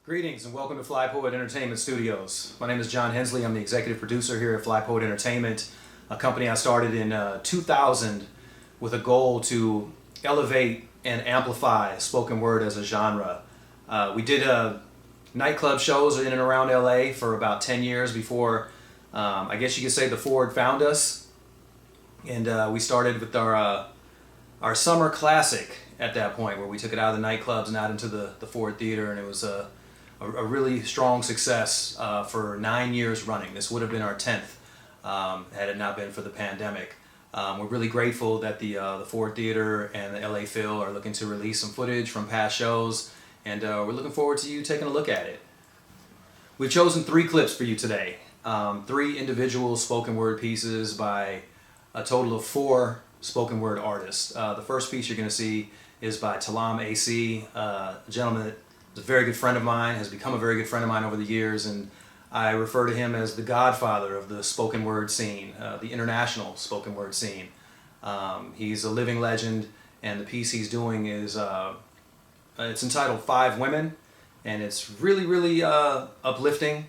Greetings and welcome to Flypoet Entertainment Studios. My name is John Hensley. I'm the executive producer here at Flypoet Entertainment, a company I started in 2000 with a goal to elevate and amplify spoken word as a genre. We did nightclub shows in and around LA for about 10 years before, I guess you could say, the Ford found us. And we started with our Summer Classic at that point, where we took it out of the nightclubs and out into the Ford Theater, and it was a really strong success for 9 years running. This would have been our 10th had it not been for the pandemic. We're really grateful that the Ford Theater and the LA Phil are looking to release some footage from past shows, and we're looking forward to you taking a look at it. We've chosen 3 clips for you today. 3 individual spoken word pieces by a total of 4 spoken word artists. The first piece you're going to see is by Talam AC, a gentleman that is a very good friend of mine, has become a very good friend of mine over the years, and I refer to him as the godfather of the spoken word scene, the international spoken word scene. He's a living legend, and the piece he's doing is, it's entitled 5 Women, and it's really uplifting,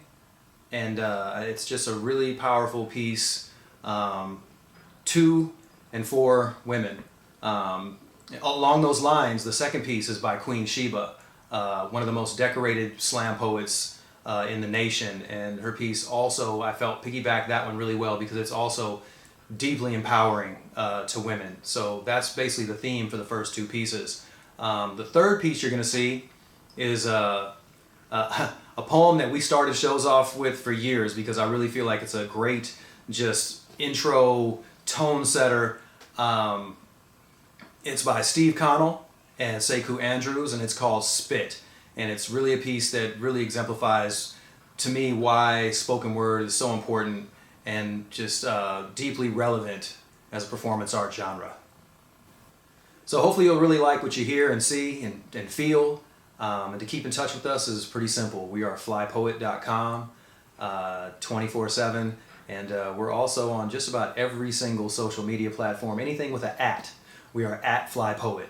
and it's just a really powerful piece. 2 and 4 women. Along those lines, the second piece is by Queen Sheba, one of the most decorated slam poets in the nation, and her piece also, I felt, piggybacked that one really well because it's also deeply empowering to women. So that's basically the theme for the first 2 pieces. The third piece you're going to see is a poem that we started shows off with for years because I really feel like it's a great just intro tone setter. It's by Steve Connell and Sekou Andrews, and it's called Spit. And it's really a piece that really exemplifies to me why spoken word is so important and just deeply relevant as a performance art genre. So hopefully you'll really like what you hear and see and feel. And to keep in touch with us is pretty simple. We are flypoet.com 24/7. And we're also on just about every single social media platform, anything with an @ we are at Flypoet.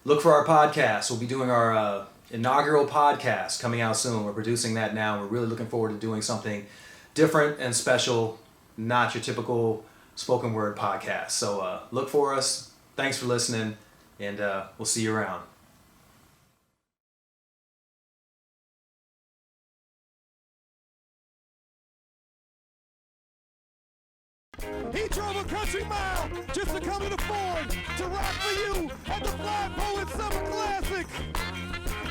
Look for our podcast. We'll be doing our inaugural podcast coming out soon. We're producing that now. We're really looking forward to doing something different and special, not your typical spoken word podcast. So look for us. Thanks for listening, and we'll see you around. He drove a country mile just to come to the Ford to rock for you at the Flypoet Summer Classic.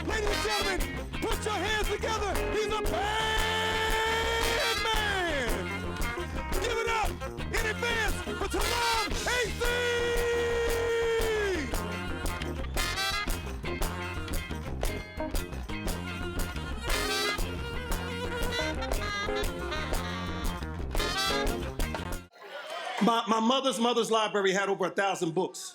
Ladies and gentlemen, put your hands together. He's a bad man. Give it up in advance for Talam AC. My mother's library had over 1,000 books,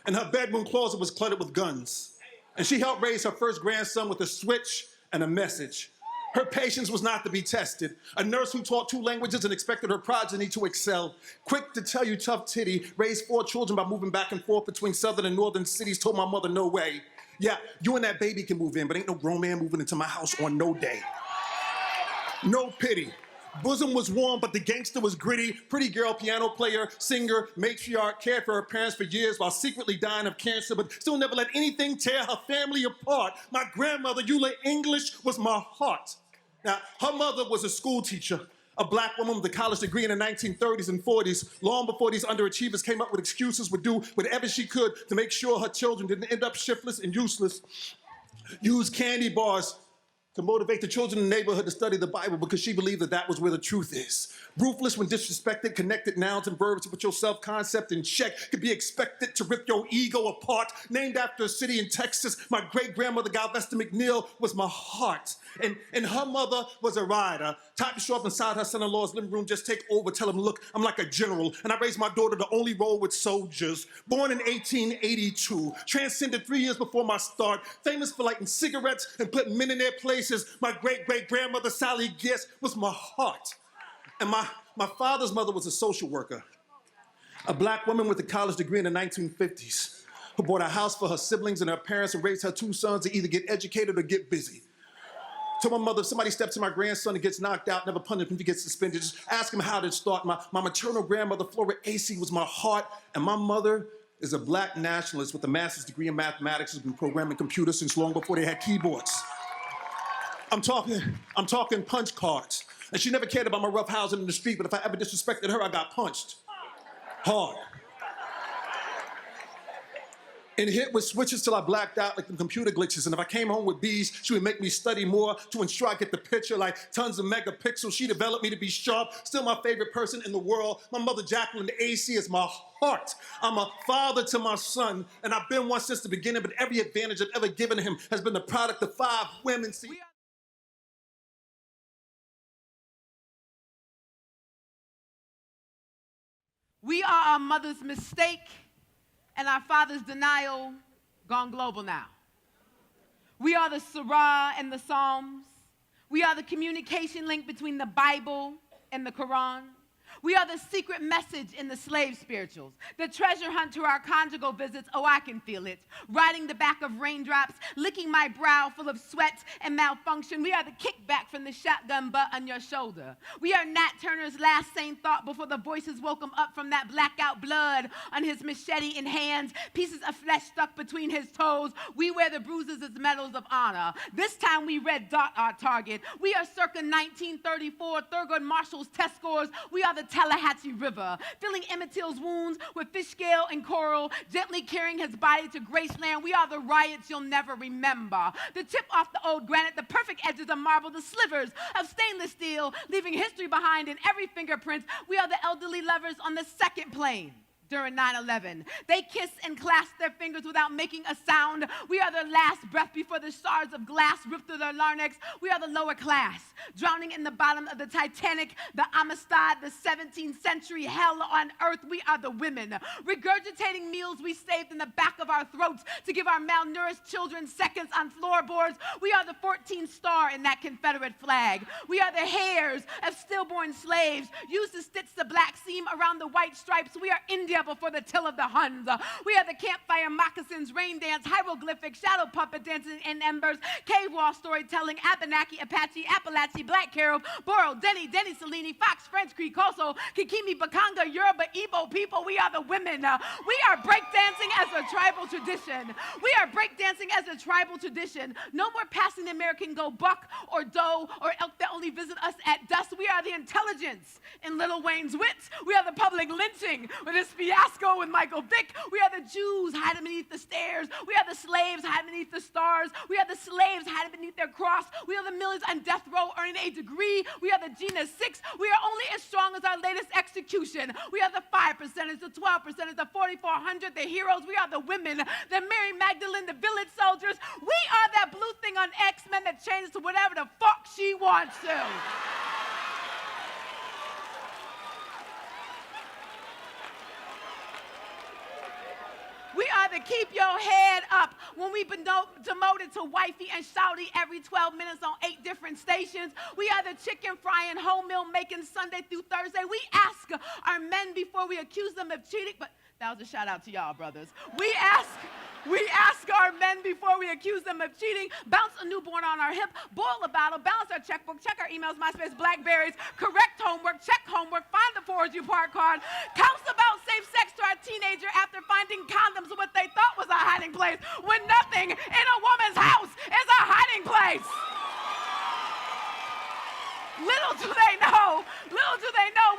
and her bedroom closet was cluttered with guns. And she helped raise her first grandson with a switch and a message. Her patience was not to be tested. A nurse who taught 2 languages and expected her progeny to excel. Quick to tell you, tough titty, raised 4 children by moving back and forth between southern and northern cities, told my mother, no way. Yeah, you and that baby can move in, but ain't no grown man moving into my house on no day. No pity. Bosom was warm, but the gangster was gritty. Pretty girl, piano player, singer, matriarch, cared for her parents for years while secretly dying of cancer, but still never let anything tear her family apart. My grandmother, Eula English, was my heart. Now, her mother was a school teacher, a black woman with a college degree in the 1930s and 40s. Long before these underachievers came up with excuses, would do whatever she could to make sure her children didn't end up shiftless and useless. Use candy bars to motivate the children in the neighborhood to study the Bible because she believed that that was where the truth is. Ruthless when disrespected, connected nouns and verbs to put your self-concept in check, could be expected to rip your ego apart. Named after a city in Texas, my great-grandmother, Galvesta McNeil, was my heart. And her mother was a rider. Type to show up inside her son-in-law's living room, just take over, tell him, look, I'm like a general, and I raised my daughter to only roll with soldiers. Born in 1882, transcended 3 years before my start, famous for lighting cigarettes and putting men in their places. My great-great-grandmother, Sally Guest, was my heart. And my father's mother was a social worker, a black woman with a college degree in the 1950s, who bought a house for her siblings and her parents and raised her 2 sons to either get educated or get busy. Told my mother, if somebody steps to my grandson and gets knocked out, never punish him if he gets suspended. Just ask him how to start. My maternal grandmother, Flora AC, was my heart. And my mother is a black nationalist with a master's degree in mathematics who's been programming computers since long before they had keyboards. I'm talking punch cards. And she never cared about my rough housing in the street, but if I ever disrespected her, I got punched. Hard. And hit with switches till I blacked out like the computer glitches. And if I came home with B's, she would make me study more to ensure I get the picture like tons of megapixels. She developed me to be sharp. Still my favorite person in the world. My mother, Jacqueline, the AC, is my heart. I'm a father to my son, and I've been one since the beginning, but every advantage I've ever given him has been the product of 5 women. See, we are our mother's mistake and our father's denial gone global now. We are the Surah and the Psalms. We are the communication link between the Bible and the Quran. We are the secret message in the slave spirituals, the treasure hunt to our conjugal visits, oh, I can feel it, riding the back of raindrops, licking my brow full of sweat and malfunction. We are the kickback from the shotgun butt on your shoulder. We are Nat Turner's last sane thought before the voices woke him up from that blackout blood on his machete in hands, pieces of flesh stuck between his toes. We wear the bruises as medals of honor. This time we red dot our target. We are circa 1934 Thurgood Marshall's test scores. We are the Tallahatchie River, filling Emmett Till's wounds with fish scale and coral, gently carrying his body to Graceland. We are the riots you'll never remember. The tip off the old granite, the perfect edges of marble, the slivers of stainless steel, leaving history behind in every fingerprint. We are the elderly lovers on the second plane during 9/11. They kiss and clasp their fingers without making a sound. We are their last breath before the shards of glass rip through their larynx. We are the lower class, drowning in the bottom of the Titanic, the Amistad, the 17th century hell on earth. We are the women, regurgitating meals we saved in the back of our throats to give our malnourished children seconds on floorboards. We are the 14th star in that Confederate flag. We are the hairs of stillborn slaves used to stitch the black seam around the white stripes. We are India before the till of the Huns. We are the campfire moccasins, rain dance, hieroglyphic, shadow puppet dancing in embers, cave wall storytelling, Abenaki, Apache, Appalachie, Black Carib, Boro, Denny, Cellini, Fox, French Creek, Koso, Kikimi, Bakanga, Yoruba, Igbo people. We are the women. We are breakdancing as a tribal tradition. We are breakdancing as a tribal tradition. No more passing the American go buck or doe or elk that only visit us at dusk. We are the intelligence in Lil Wayne's wits. We are the public lynching with his fiasco with Michael Vick. We are the Jews hiding beneath the stairs. We are the slaves hiding beneath the stars. We are the slaves hiding beneath their cross. We are the millions on death row earning a degree. We are the Gina 6. We are only as strong as our latest execution. We are the 5%, the 12%, the 4,400, the heroes. We are the women, the Mary Magdalene, the village soldiers. We are that blue thing on X-Men that changes to whatever the fuck she wants to. We are the keep your head up when we've been demoted to wifey and shouty every 12 minutes on 8 different stations. We are the chicken frying, whole meal making Sunday through Thursday. We ask our men before we accuse them of cheating, but that was a shout out to y'all, brothers. We ask our men before we accuse them of cheating, bounce a newborn on our hip, boil a bottle, balance our checkbook, check our emails, MySpace, Blackberries, correct homework, check homework, find the Forge You Park card, counsel about safe sex to our teenager after finding condoms in what they thought was a hiding place, when nothing in a woman's house is a hiding place. Little do they know,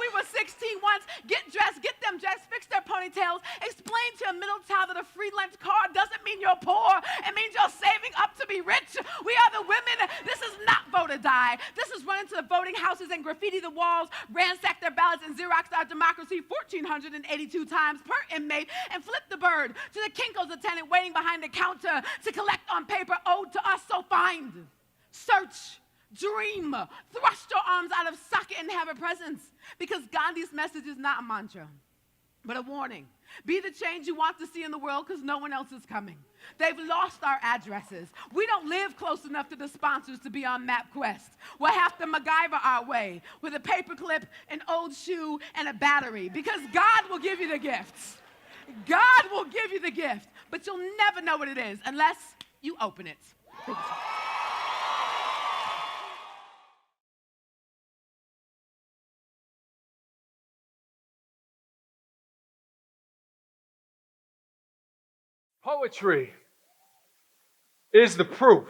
we were 16 once. Get dressed, get them dressed, fix their ponytails, explain to a middle child that a free lunch card doesn't mean you're poor. It means you're saving up to be rich. We are the women. This is not vote or die. This is run into the voting houses and graffiti the walls, ransack their ballots and Xerox our democracy 1,482 times per inmate, and flip the bird to the Kinko's attendant waiting behind the counter to collect on paper owed to us. So find, search, dream, thrust your arms out of socket and have a presence. Because Gandhi's message is not a mantra, but a warning. Be the change you want to see in the world because no one else is coming. They've lost our addresses. We don't live close enough to the sponsors to be on MapQuest. We'll have to MacGyver our way with a paperclip, an old shoe, and a battery because God will give you the gifts. God will give you the gift, but you'll never know what it is unless you open it. Poetry is the proof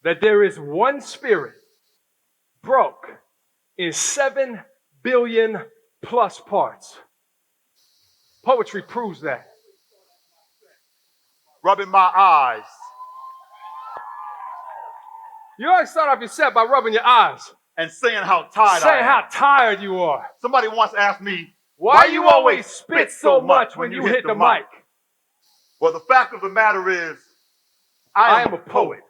that there is one spirit broke in 7 billion plus parts. Poetry proves that. Rubbing my eyes. You always start off your set by rubbing your eyes. And saying how tired I Saying am. how tired you are. Somebody once asked me, Why you always spit so much when you hit the mic? Well, the fact of the matter is, I am a poet.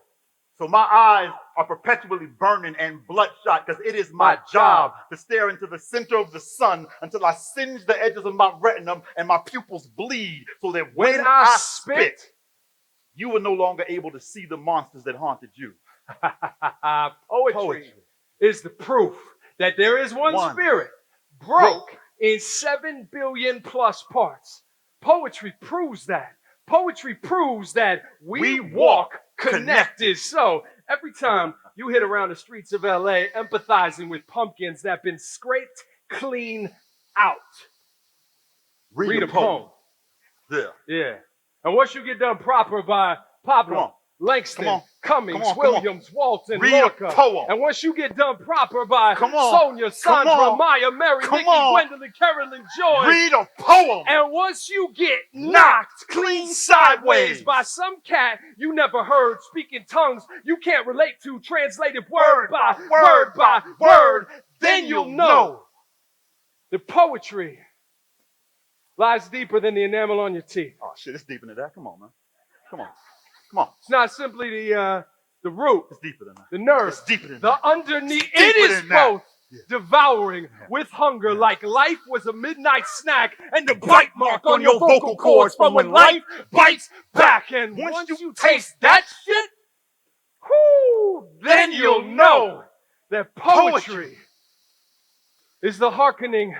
So my eyes are perpetually burning and bloodshot because it is my job to stare into the center of the sun until I singe the edges of my retina and my pupils bleed so that when I spit, you are no longer able to see the monsters that haunted you. Poetry is the proof that there is one spirit broke in 7 billion plus parts. Poetry proves that. Poetry proves that we walk connected. So every time you hit around the streets of LA empathizing with pumpkins that have been scraped clean out, read a poem. Yeah. And once you get done proper by Pablo, Langston, Cummings, Williams, Walton, Lorca. And once you get done proper by Sonia, Sandra, Maya, Mary, Nikki, Gwendolyn, Carolyn, Joy. Read a poem. And once you get knocked clean sideways by some cat you never heard speaking tongues you can't relate to, translated word by word, then you'll know the poetry lies deeper than the enamel on your teeth. Oh, shit, it's deeper than that. Come on, man. Come on. It's not simply the root. It's deeper than that. The nerve. It's deeper than that. The underneath. It is both devouring with hunger like life was a midnight snack and the bite mark on your vocal cords from when life bites back. And once you taste that shit, then you'll know that poetry is the hearkening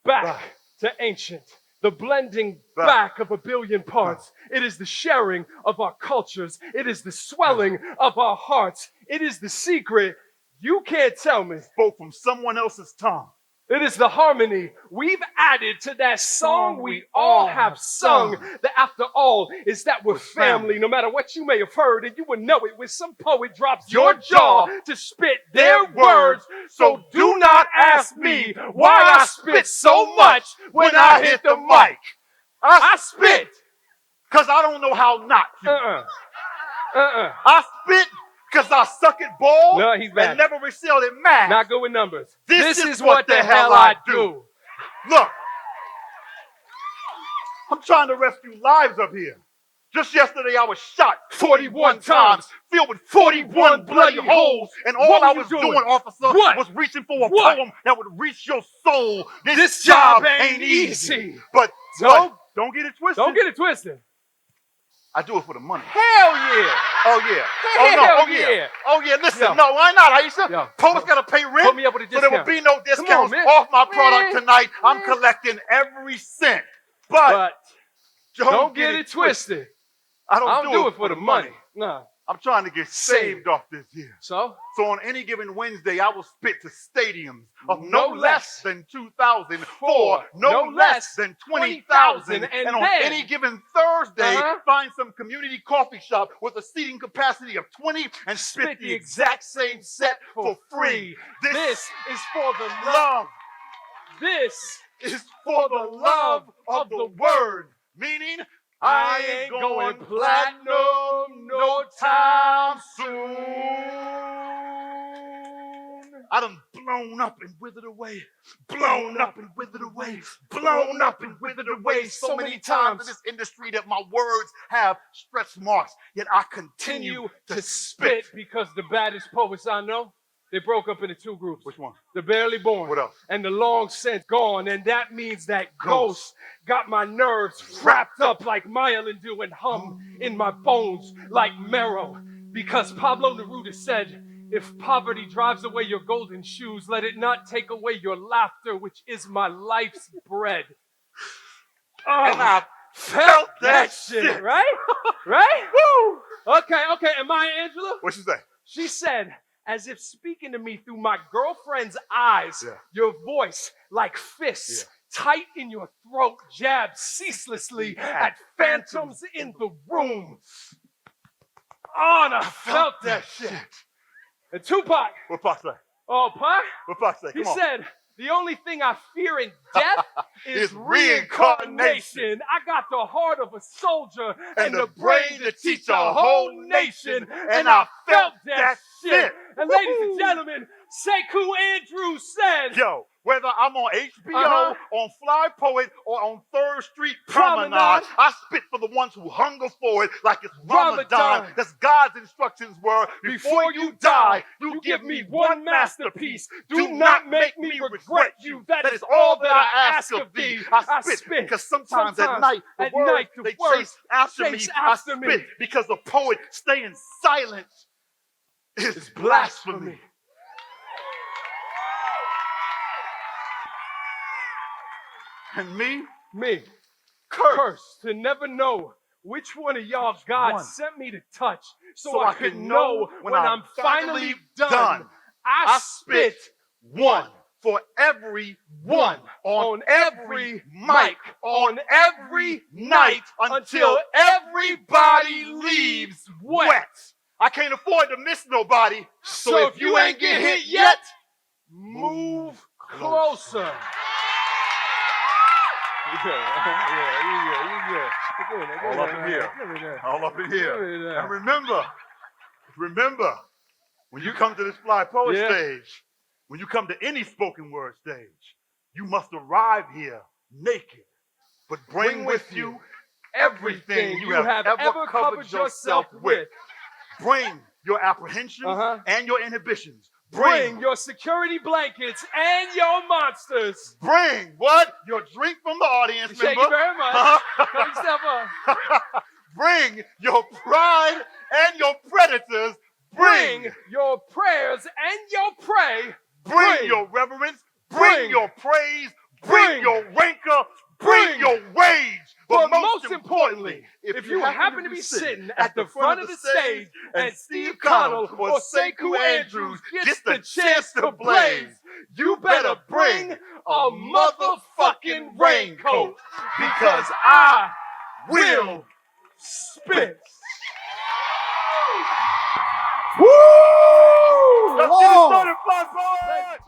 back to ancient. The blending back of a billion parts. It is the sharing of our cultures. It is the swelling of our hearts. It is the secret you can't tell me. Spoke from someone else's tongue. It is the harmony we've added to that song we all have sung. That after all is that we're family. No matter what you may have heard, and you will know it when some poet drops your jaw to spit their words. So do not ask me why I spit so much when I hit the mic. I spit because I don't know how not to. I spit because I suck at ball and never excelled at math. Not good with numbers. This is what the hell I do. Look, I'm trying to rescue lives up here. Just yesterday I was shot 41 times, filled with 41 bloody holes. And all I was doing, officer, was reaching for a poem that would reach your soul. This job ain't easy. But don't get it twisted. Don't get it twisted. I do it for the money. Hell yeah. Oh yeah. Oh yeah. Listen, no, why not, Aisha? Poets gotta pay rent. Put me up with a discount. So there will be no discounts off my product tonight. I'm collecting every cent. But don't get it twisted. I don't do it for the money. No. I'm trying to get saved off this here. So on any given Wednesday, I will spit to stadiums of no less than 2,000 for no less than 20,000. And on any given Thursday, find some community coffee shop with a seating capacity of 20 and spit the exact same set for free. This is for the love. This is for the love of the word. Meaning, I ain't going platinum no time soon. I done blown up and withered away, blown up and withered away, blown up and withered away so many times in this industry that my words have stretch marks. Yet I continue to spit. Because the baddest poets I know, they broke up into two groups. Which one? The barely born. What else? And the long since gone. And that means that ghost got my nerves wrapped up like myelin do and hum in my bones like marrow. Because Pablo Neruda said, if poverty drives away your golden shoes, let it not take away your laughter, which is my life's bread. And I felt that shit. Right? Right? Woo! Okay. And Maya Angelou? What'd she say? She said, as if speaking to me through my girlfriend's eyes, your voice like fists tight in your throat, jab ceaselessly at phantoms in the room. Oh, and I felt that shit. And Tupac. What Pac say? Oh, Pac? What Pac say? He Come on. said, the only thing I fear in death is It's reincarnation. I got the heart of a soldier and the brain to teach a whole nation. And I felt that shit. And ladies and gentlemen, Sekou Andrews says, yo, whether I'm on HBO, on Flypoet, or on 3rd Street Promenade, I spit for the ones who hunger for it like it's Ramadan. That's God's instructions were, before you die, you give me one masterpiece. Do not make me regret you. That is all that I ask of thee. I spit because sometimes at night, the words they chase after me. I spit because the poet staying silent is blasphemy. And me, cursed to never know which one of y'all God sent me to touch so I could know when I'm finally done. I spit one for every one on every mic on every night until everybody leaves wet. I can't afford to miss nobody, so if you ain't get hit yet, move closer. All up in here. All up in here. And remember, when you come to this Flypoet stage, when you come to any spoken word stage, you must arrive here naked, but bring with you everything you have ever covered yourself with. Bring your apprehensions and your inhibitions. Bring your security blankets and your monsters. Bring what? Your drink from the audience, Thank you very much. Bring your pride and your predators. Bring your prayers and your prey. Bring your reverence. Bring your praise. Bring your rancor. Bring your rage. But most importantly, if you happen to be sitting at the front of the stage and Steve Connell or Sekou Andrews gets the chance to blaze, you better bring a motherfucking raincoat, because I will spit. Woo! Let's get it started, Flypoet!